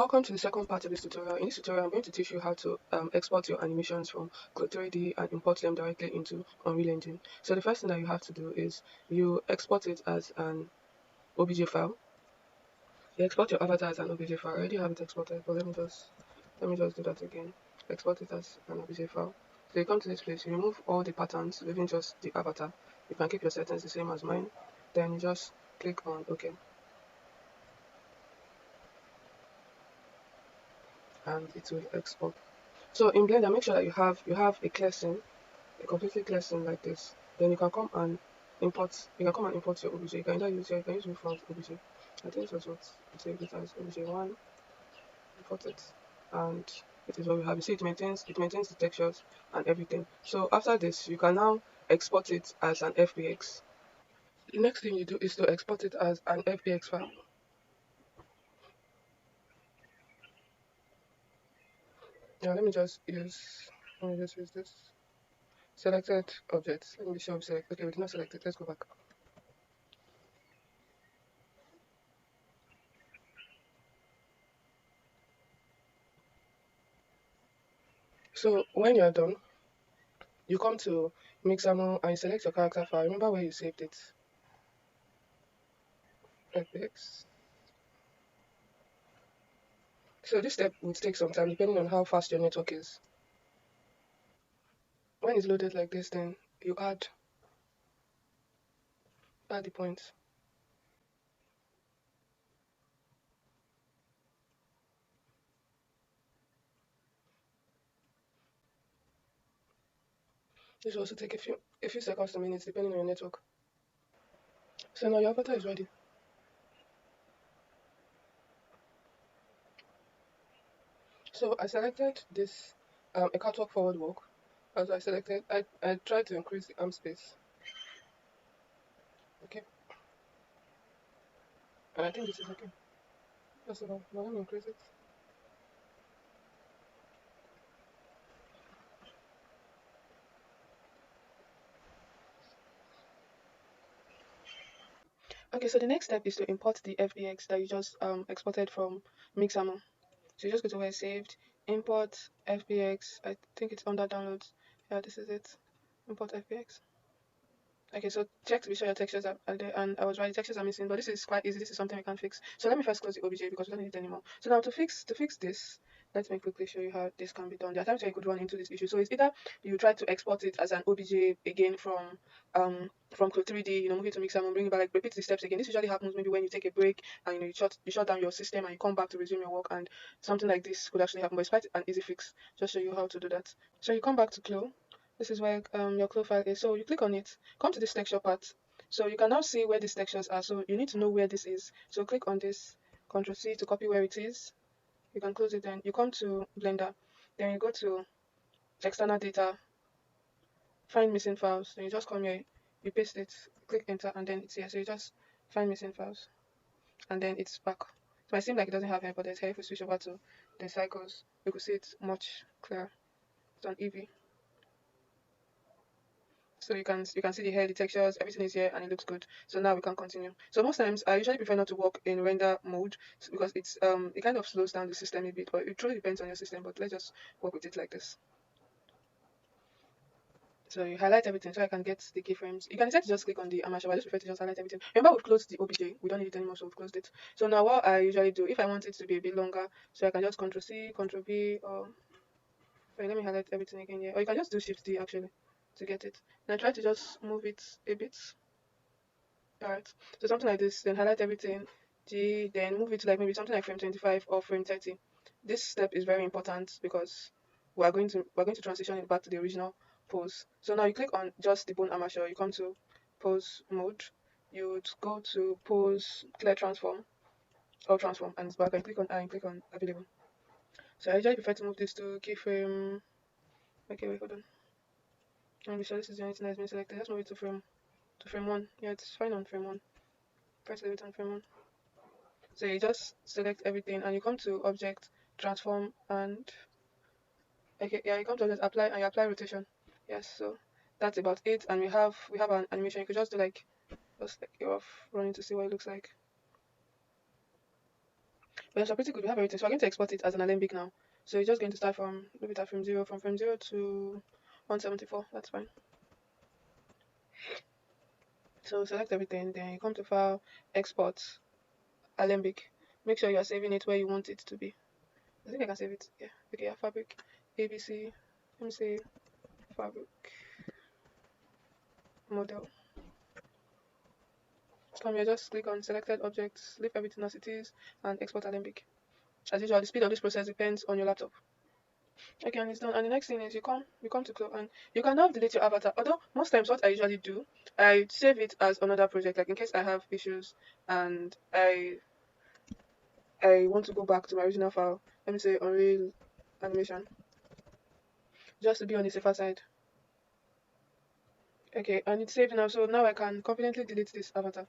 welcome to the second part of this tutorial. In this tutorial, I'm going to teach you how to export your animations from Clo3d and import them directly into Unreal Engine. So the first thing that you have to do is you export it as an OBJ file. You export your avatar as an OBJ file. I already have it exported, but let me just do that again. Export it as an OBJ file. So you come to this place, you remove all the patterns, leaving just the avatar. You can keep your settings the same as mine. Then you just click on OK. And it will export. So in Blender, make sure that you have a clear scene, a completely clear scene like this. Then you can come and import. You can come and import your OBJ. You can either use move from OBJ. I think that's what it saved it as OBJ1. Import it, and it is what we have. You see, it maintains the textures and everything. So after this, you can now export it as an FBX. The next thing you do is to export it as an FBX file. Now let me just use this selected objects. Let me be sure we select. Okay, we did not select it. Let's go back. So when you're done, you come to Mixamo and you select your character file. Remember where you saved it. FBX. So this step would take some time depending on how fast your network is. When it's loaded like this, then you add the points. This will also take a few seconds to minutes depending on your network. So now your avatar is ready. So I selected this a catwalk forward walk. As I selected, I tried to increase the arm space. Okay. And I think this is okay. That's about. Now let me increase it. Okay, so the next step is to import the FBX that you just exported from Mixamo. So you just go to where it's saved, import FBX. I think it's under downloads. Yeah, this is it. Import FBX. Okay, so check to be sure your textures are there, and I was right, textures are missing, but this is quite easy. This is something we can fix. So let me first close the OBJ because we don't need it anymore. So now to fix this, let me quickly show you how this can be done. There are times where you could run into this issue. So it's either you try to export it as an OBJ again from Clo3d, move it to Mixamo, bring it back, like repeat the steps again. This usually happens maybe when you take a break and you shut down your system and you come back to resume your work, and something like this could actually happen. But it's quite an easy fix. Just show you how to do that. So you come back to Clo. This is where your Clo file is. So you click on it, come to this texture part. So you can now see where these textures are. So you need to know where this is. So click on this, Ctrl C to copy where it is. You can close it. Then you come to Blender. Then you go to external data, find missing files. Then you just come here, you paste it, click enter, and then it's here. So you just find missing files, and then it's back. So it might seem like it doesn't have here, but there's here. If we switch over to the cycles, you can see it's much clearer. It's on Eevee. So you can see the hair, the textures, everything is here and it looks good. So now we can continue. So most times I usually prefer not to work in render mode because it's it kind of slows down the system a bit, but it truly depends on your system. But let's just work with it like this. So you highlight everything so I can get the keyframes. You can decide to just click on the amateur, but I just prefer to just highlight everything. Remember, we've closed the OBJ. We don't need it anymore, so we've closed it. So now what I usually do, if I want it to be a bit longer, so I can just Ctrl C, Ctrl V, or sorry, let me highlight everything again here. Or you can just do Shift D actually to get it. And I try to just move it a bit. Alright, so something like this, then highlight everything, G, then move it to like maybe something like frame 25 or frame 30. This step is very important because we're going to transition it back to the original pose. So now you click on just the bone armature, you come to pose mode, you would go to pose clear transform or transform, and it's back, and click on available. So I usually prefer to move this to keyframe. Okay, wait, hold on. Let me be sure this is the only thing that's been selected. Let's move it to frame 1. Yeah, it's fine on frame 1. Press it on frame 1. So you just select everything and you come to object, transform, and okay, yeah, you come to object, apply, and you apply rotation. Yes, so that's about it. And we have an animation. You could just do just like you're off running to see what it looks like. But But it's pretty good. We have everything. So we're going to export it as an Alembic now. So you're just going to start from maybe start from frame 0 to 174. That's fine. So select everything, then you come to file, export, Alembic. Make sure you are saving it where you want it to be. I think I can save it. Yeah. Okay, yeah, fabric, ABC. Let me say fabric model. Come here, just click on selected objects, leave everything as it is, and export Alembic. As usual, the speed of this process depends on your laptop. Okay, and it's done. And the next thing is you come to Clo, and you can now delete your avatar. Although most times what I usually do, I save it as another project, like in case I have issues and I want to go back to my original file. Let me say Unreal Animation, just to be on the safer side. Okay, and it's saved now, so now I can confidently delete this avatar.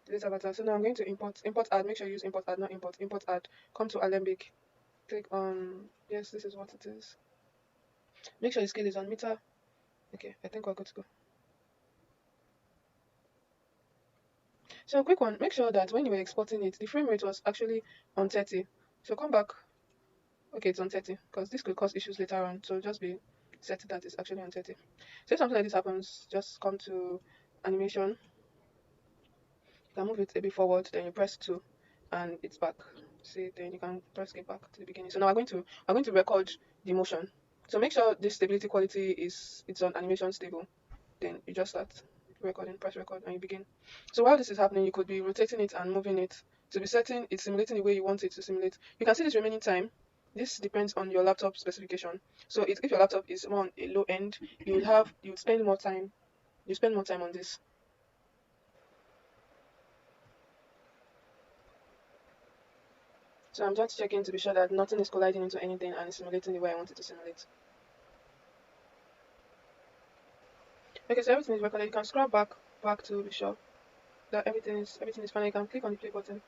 Delete avatar. So now I'm going to import add. Make sure you use import add, not import add. Come to Alembic. Click on yes, this is what it is. Make sure the scale is on meter. Okay, I think we're good to go. So quick one, make sure that when you were exporting it, the frame rate was actually on 30. So come back. Okay, it's on 30 because this could cause issues later on. So just be set that it's actually on 30. So if something like this happens, just come to animation. You can move it a bit forward, then you press 2 and it's back. See, then you can press it back to the beginning. So now we're going to record the motion. So make sure this stability quality it's on animation stable. Then you just start recording, press record, and you begin. So while this is happening, you could be rotating it and moving it to be certain it's simulating the way you want it to simulate. You can see this remaining time. This depends on your laptop specification. So if your laptop is more on a low end, you would spend more time. You spend more time on this. So I'm just checking to be sure that nothing is colliding into anything and it's simulating the way I want it to simulate. Okay, so everything is recorded. You can scroll back to be sure that everything is fine. You can click on the play button.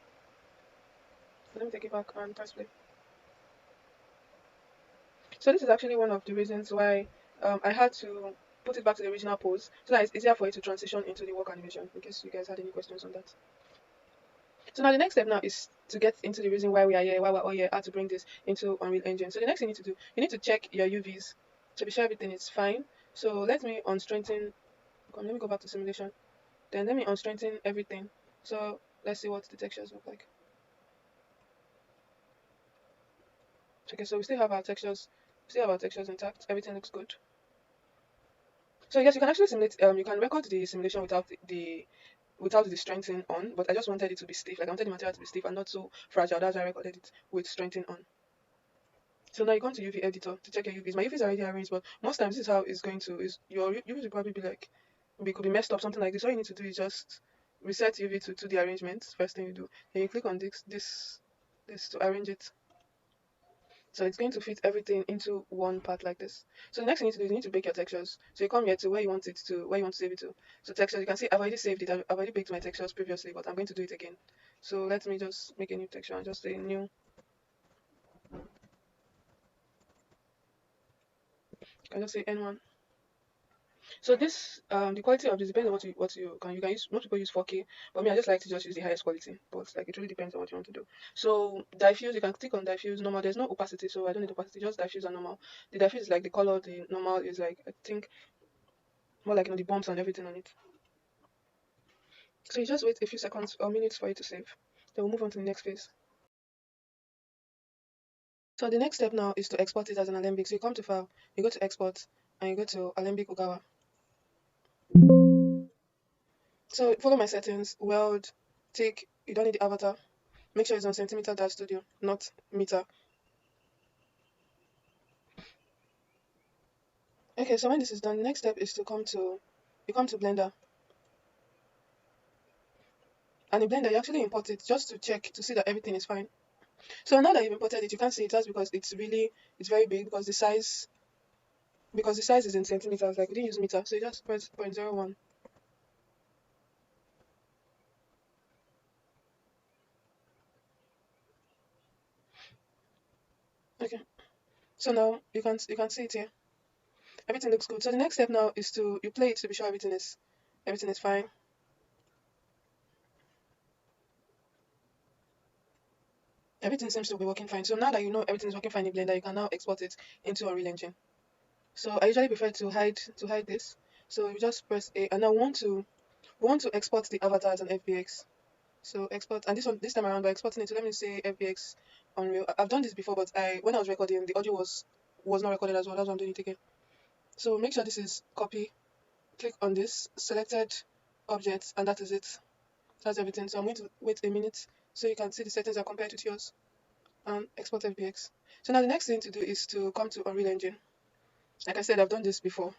So let me take it back and press play. So this is actually one of the reasons why I had to put it back to the original pose so that it's easier for it to transition into the work animation, in case you guys had any questions on that. So now the next step now is to get into the reason why we are here, why we're all here, how to bring this into Unreal Engine. So the next thing you need to do, you need to check your UVs to be sure everything is fine. So let me unstrengthen, let me go back to simulation. Then let me unstrengthen everything. So let's see what the textures look like. Okay, so we still have our textures intact. Everything looks good. So yes, you can actually simulate. You can record the simulation without the strengthening on. But I just wanted it to be stiff. Like I wanted the material to be stiff and not so fragile. That's why I recorded it with strengthening on. So now you come to UV editor to check your UVs. My UVs are already arranged, but most times this is how it's going to. Is your UVs will probably be like, it could be messed up, something like this. All you need to do is just reset UV to the arrangement. First thing you do, then you click on this to arrange it. So it's going to fit everything into one part like this. So the next thing you need to do is you need to bake your textures. So you come here to where you want to save it to. So textures, you can see I've already saved it. I've already baked my textures previously, but I'm going to do it again. So let me just make a new texture and just say new. You can just say N1. So this the quality of this depends on what you can use. Most people use 4K, but me I just like to just use the highest quality. But like it really depends on what you want to do. So diffuse, you can click on diffuse normal. There's no opacity, so I don't need opacity. Just diffuse and normal. The diffuse is like the color. The normal is like I think more like the bumps and everything on it. So you just wait a few seconds or minutes for it to save. Then we'll move on to the next phase. So the next step now is to export it as an Alembic. So you come to file, you go to export, and you go to Alembic Ogawa. So follow my settings, weld, tick, you don't need the avatar. Make sure it's on centimeter dash studio, not meter. Okay, so when this is done, the next step is to you come to Blender. And in Blender, you actually import it just to check to see that everything is fine. So now that you've imported it, you can't see it just because it's very big because the size is in centimeters, like we didn't use meter. So you just press 0.01. Okay. So now you can see it here. Everything looks good. So the next step now is you play it to be sure everything is fine. Everything seems to be working fine. So now that you know everything is working fine in Blender, you can now export it into Unreal Engine. So I usually prefer to hide this. So you just press A, and now we want to export the avatars and FBX. So export, and this time around by exporting it to, let me say, FBX Unreal. I've done this before, but I when I was recording, the audio was not recorded as well. That's why I'm doing it again. So make sure this is copy. Click on this selected object, and that is it. That's everything. So I'm going to wait a minute so you can see the settings are compared with yours, and export FBX. So now the next thing to do is to come to Unreal Engine. Like I said, I've done this before,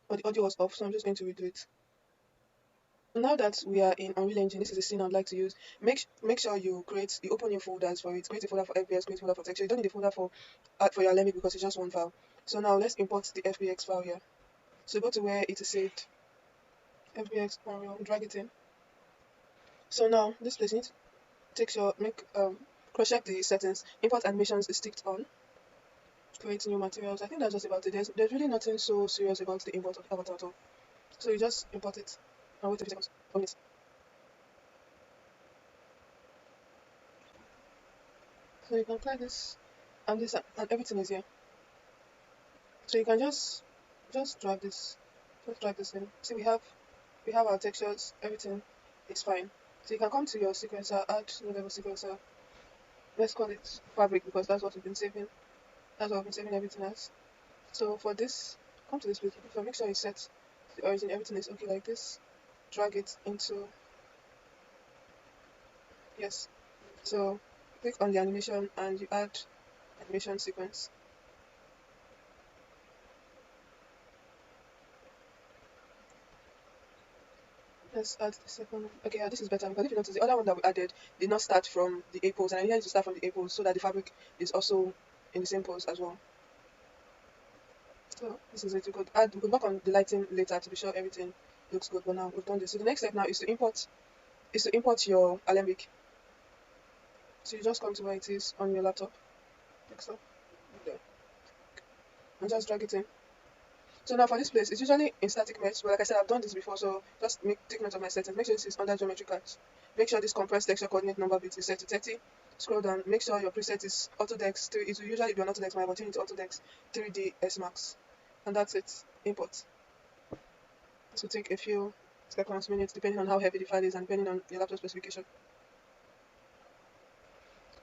but the audio was off, so I'm just going to redo it. Now that we are in Unreal Engine, this is the scene I'd like to use. Make sure you open new folders for it. Create a folder for FBX, create a folder for texture. You don't need a folder for your Alembic because it's just one file. So now let's import the FBX file here. So go to where it is saved, FBX Unreal, drag it in. So now this place, you need to cross-check the settings. Import animations is ticked on. Create new materials. I think that's just about it. There's really nothing so serious about the import of the avatar at all. So you just import it and wait a few seconds. 1 minute. So you can apply this and this, and everything is here. So you can just drag this, in. See, we have our textures, everything is fine. So you can come to your sequencer, add new level sequencer. Let's call it fabric because that's what we've been saving. That's what I've been saving everything as. So for this, come to this place. So make sure you set the origin, everything is okay like this. Drag it into, yes. So click on the animation and you add animation sequence. Let's add the second one. Okay, yeah, this is better because if you notice, the other one that we added did not start from the A pose, and I needed to start from the A pose so that the fabric is also in the same pose as well. So this is it. We could work on the lighting later to be sure everything looks good. But now we've done this. So the next step now is to import your Alembic. So you just come to where it is on your laptop, like so, there, and just drag it in. So now for this place, it's usually in static mesh, but like I said, I've done this before, so just take note of my settings. Make sure this is under geometry cards. Make sure this compressed texture coordinate number bit is set to 30. Scroll down, make sure your preset is Autodex 3. It will usually be on Autodex Maya, but change it to Autodex 3D S Max. And that's it. Import. This will take a few seconds, minutes, depending on how heavy the file is and depending on your laptop specification.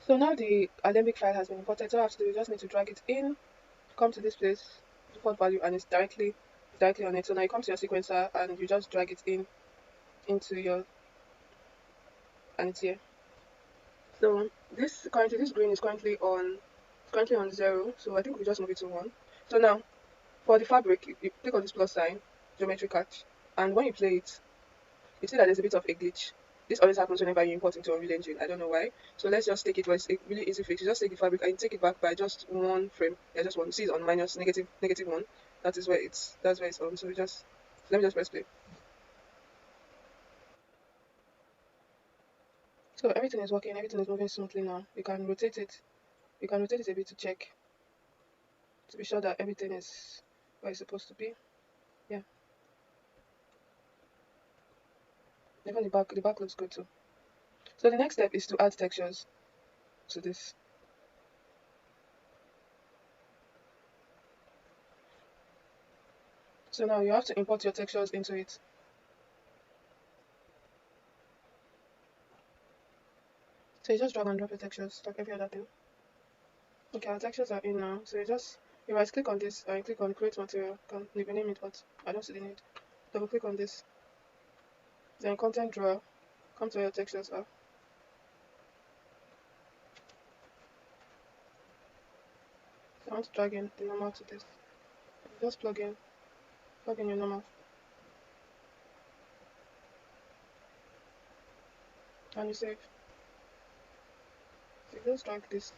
So now the Alembic file has been imported, so after we just need to drag it in, come to this place, default value, and it's directly on it. So now you come to your sequencer and you just drag it into your, and it's here. So this green is currently on 0, so I think we just move it to 1. So now for the fabric, you click on this plus sign, geometry catch, and when you play it, you see that there's a bit of a glitch. This always happens whenever you import into Unreal Engine. I don't know why. So let's just take it. Well, it's a really easy fix. You just take the fabric and you take it back by just one frame. Yeah, just one. See, it's on minus negative 1. That's where it's on. So let me just press play. So everything is working. Everything is moving smoothly now. You can rotate it. You can rotate it a bit to check, to be sure that everything is where it's supposed to be. Yeah. Even the back looks good too. So the next step is to add textures to this. So now you have to import your textures into it. So you just drag and drop your textures like every other thing. Okay, our textures are in now. So you right click on this and click on create material. You can rename it, but I don't see the need. Double click on this. Then content drawer. Come to where your textures are. So I want to drag in the normal to this. Just plug in your normal. And you save. So you just drag this.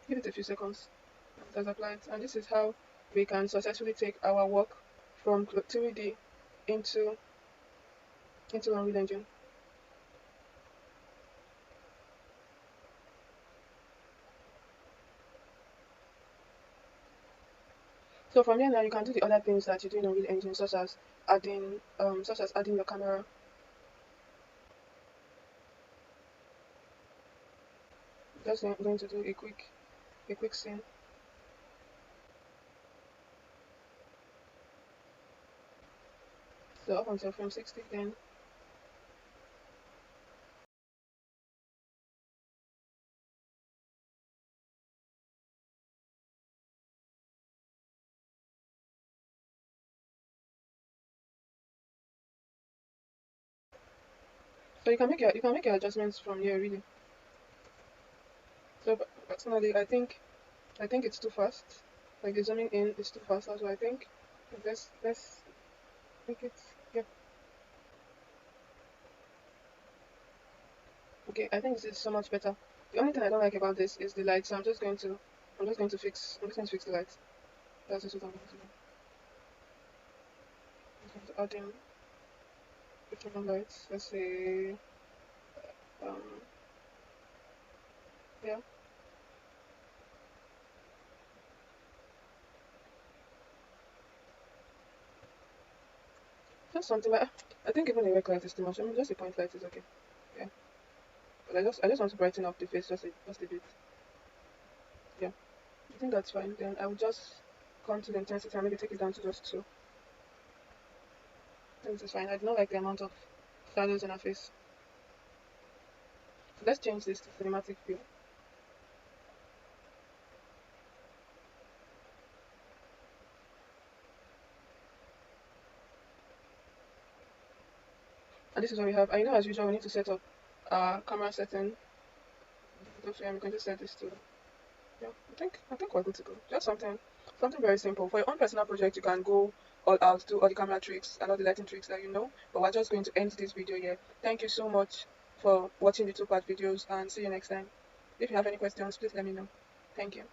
Give it a few seconds. It has applied. And this is how we can successfully take our work from Clo3d into Unreal Engine. So from here now you can do the other things that you do in Unreal Engine, such as adding your camera. Just going to do a quick scene. So up until frame 60 then. So you can make your adjustments from here really. So personally I think it's too fast. Like the zooming in is too fast, that's what I think. Let's make it, yep. Okay, I think this is so much better. The only thing I don't like about this is the light, so I'm just going to fix the light. That's just what I'm going to do. I'm going to add in different lights. Let's say um yeah. Just something like I think even a red light is too much. I mean just a point light is okay. Yeah. But I just want to brighten up the face just a bit. Yeah. I think that's fine. Then I will just come to the intensity and maybe take it down to just 2. I think this is fine. I do not like the amount of shadows on her face. So let's change this to cinematic view. And this is what we have. I know as usual we need to set up camera setting. So I'm going to set this to, yeah, I think we're good to go. Just something very simple. For your own personal project you can go all out, do all the camera tricks and all the lighting tricks that you know. But we're just going to end this video here. Thank you so much for watching the 2-part videos and see you next time. If you have any questions, please let me know. Thank you.